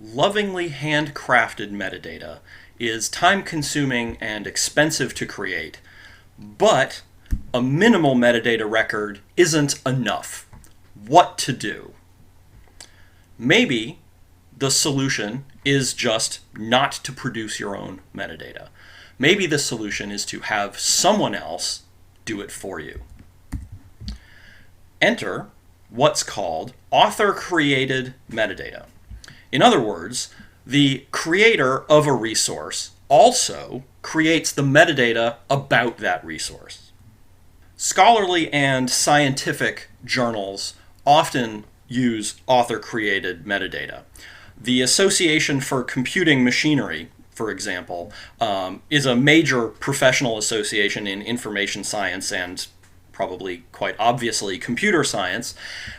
Lovingly handcrafted metadata is time-consuming and expensive to create, but a minimal metadata record isn't enough. What to do? Maybe the solution is just not to produce your own metadata. Maybe the solution is to have someone else do it for you. Enter what's called author-created metadata. In other words, the creator of a resource also creates the metadata about that resource. Scholarly and scientific journals often use author-created metadata. The Association for Computing Machinery, for example, is a major professional association in information science and probably quite obviously computer science,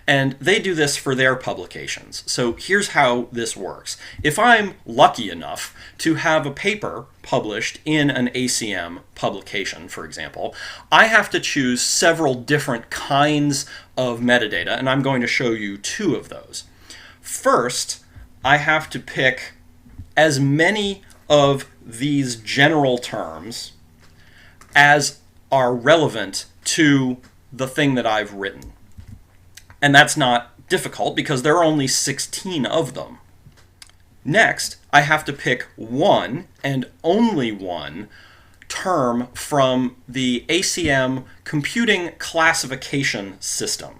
and they do this for their publications. So here's how this works. If I'm lucky enough to have a paper published in an ACM publication, for example, I have to choose several different kinds of metadata, and I'm going to show you two of those. First, I have to pick as many of these general terms as are relevant to the thing that I've written. And that's not difficult because there are only 16 of them. Next, I have to pick one and only one term from the ACM computing classification system.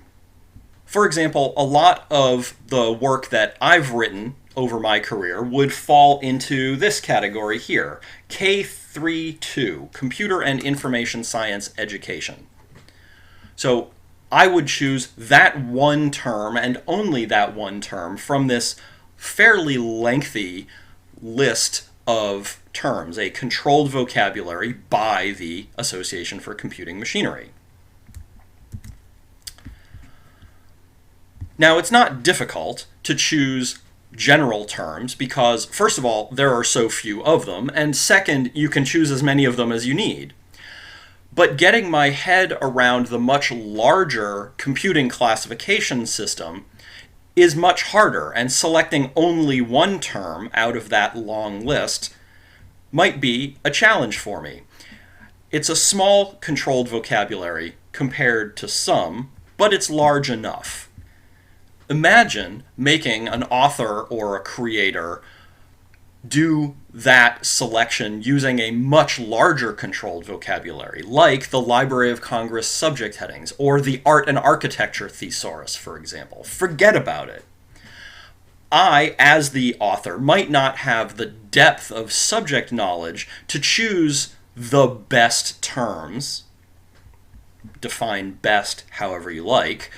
For example, a lot of the work that I've written over my career would fall into this category here, K32, Computer and Information Science Education. So I would choose that one term and only that one term from this fairly lengthy list of terms, a controlled vocabulary by the Association for Computing Machinery. Now, it's not difficult to choose general terms because, first of all, there are so few of them, and second, you can choose as many of them as you need. But getting my head around the much larger computing classification system is much harder, and selecting only one term out of that long list might be a challenge for me. It's a small controlled vocabulary compared to some, but it's large enough. Imagine making an author or a creator do that selection using a much larger controlled vocabulary, like the Library of Congress subject headings, or the Art and Architecture thesaurus, for example. Forget about it. I, as the author, might not have the depth of subject knowledge to choose the best terms, define best however you like,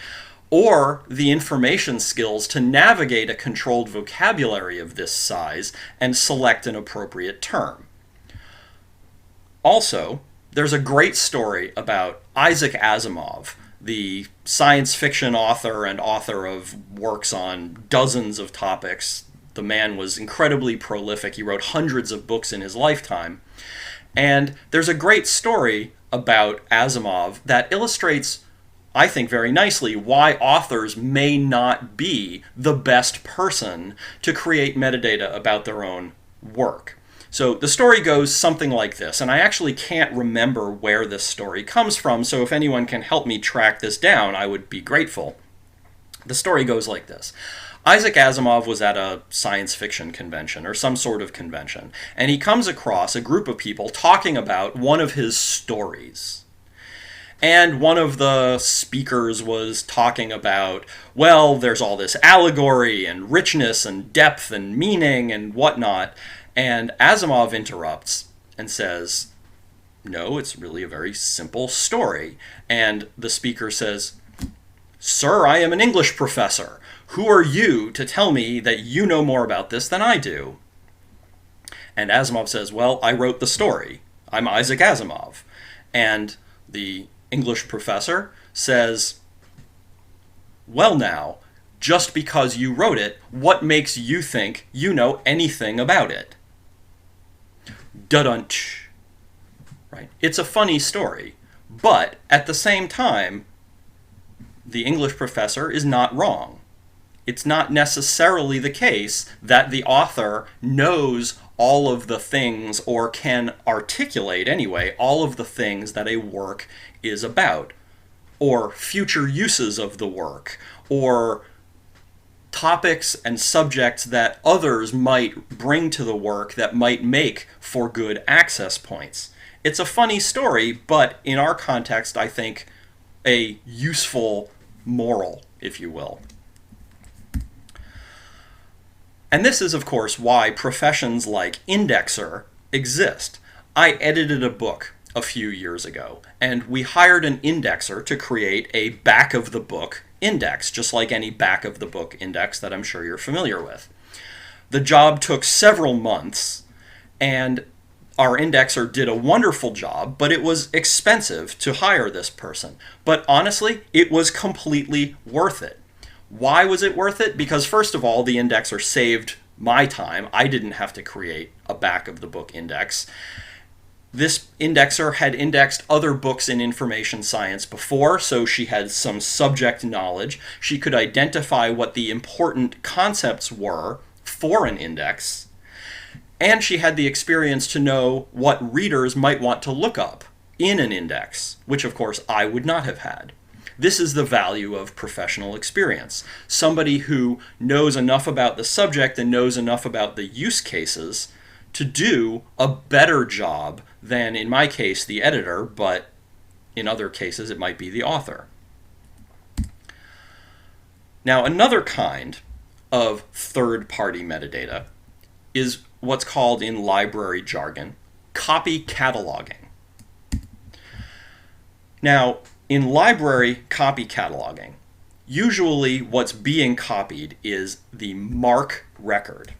or the information skills to navigate a controlled vocabulary of this size and select an appropriate term. Also, there's a great story about Isaac Asimov, the science fiction author and author of works on dozens of topics. The man was incredibly prolific. He wrote hundreds of books in his lifetime. And there's a great story about Asimov that illustrates, I think, very nicely why authors may not be the best person to create metadata about their own work. So the story goes something like this, and I actually can't remember where this story comes from, so if anyone can help me track this down, I would be grateful. The story goes like this. Isaac Asimov was at a science fiction convention, or some sort of convention, and he comes across a group of people talking about one of his stories. And one of the speakers was talking about, well, there's all this allegory and richness and depth and meaning and whatnot. And Asimov interrupts and says, no, it's really a very simple story. And the speaker says, sir, I am an English professor. Who are you to tell me that you know more about this than I do? And Asimov says, well, I wrote the story. I'm Isaac Asimov. And the English professor says, well now, just because you wrote it, what makes you think you know anything about it? Dudunch. Right? It's a funny story, but at the same time, the English professor is not wrong. it's not necessarily the case that the author knows all of the things, or can articulate anyway, all of the things that a work is about, or future uses of the work, or topics and subjects that others might bring to the work that might make for good access points. It's a funny story, but in our context, I think a useful moral, if you will. And this is, of course, why professions like indexer exist. I edited a book a few years ago, and we hired an indexer to create a back-of-the-book index, just like any back-of-the-book index that I'm sure you're familiar with. The job took several months, and our indexer did a wonderful job, but it was expensive to hire this person. But honestly, it was completely worth it. Why was it worth it? Because first of all, the indexer saved my time. I didn't have to create a back-of-the-book index. This indexer had indexed other books in information science before, so she had some subject knowledge. She could identify what the important concepts were for an index, and she had the experience to know what readers might want to look up in an index, which of course I would not have had. This is the value of professional experience. Somebody who knows enough about the subject and knows enough about the use cases to do a better job than, in my case, the editor, but in other cases it might be the author. Now, another kind of third-party metadata is what's called in library jargon copy cataloging. Now, in library copy cataloging, usually what's being copied is the MARC record.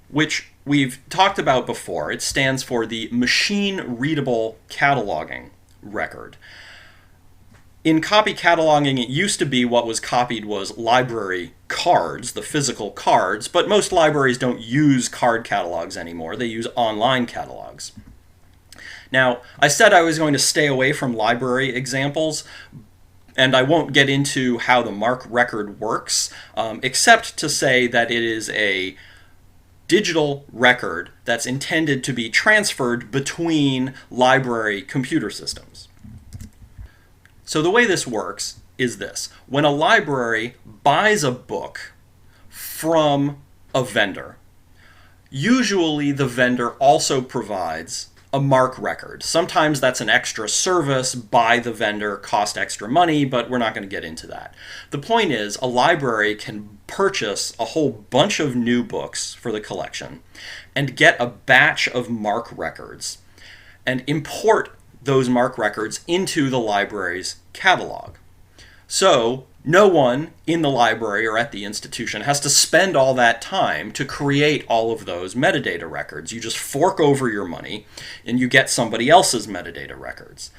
Which we've talked about before. It stands for the machine-readable cataloging record. In copy cataloging, it used to be what was copied was library cards, the physical cards, but most libraries don't use card catalogs anymore. They use online catalogs. Now, I said I was going to stay away from library examples, and I won't get into how the MARC record works, except to say that it is a digital record that's intended to be transferred between library computer systems. So the way this works is this. When a library buys a book from a vendor, usually the vendor also provides a MARC record. Sometimes that's an extra service by the vendor, cost extra money, but we're not going to get into that. The point is, a library can purchase a whole bunch of new books for the collection and get a batch of MARC records and import those MARC records into the library's catalog. So no one in the library or at the institution has to spend all that time to create all of those metadata records. You just fork over your money and you get somebody else's metadata records.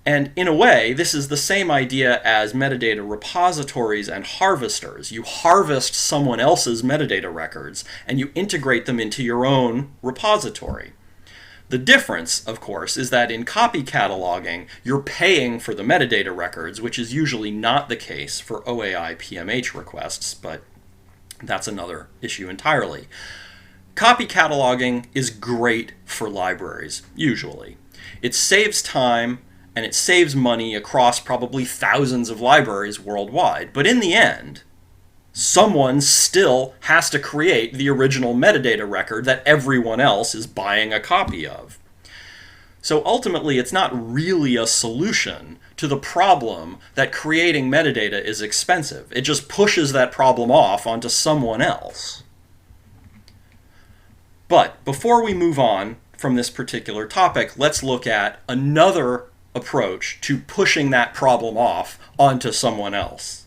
And in a way, this is the same idea as metadata repositories and harvesters. You harvest someone else's metadata records and you integrate them into your own repository. The difference, of course, is that in copy cataloging, you're paying for the metadata records, which is usually not the case for OAI PMH requests, but that's another issue entirely. Copy cataloging is great for libraries, usually. It saves time and it saves money across probably thousands of libraries worldwide, but in the end, someone still has to create the original metadata record that everyone else is buying a copy of. So ultimately, it's not really a solution to the problem that creating metadata is expensive. It just pushes that problem off onto someone else. But before we move on from this particular topic, let's look at another approach to pushing that problem off onto someone else.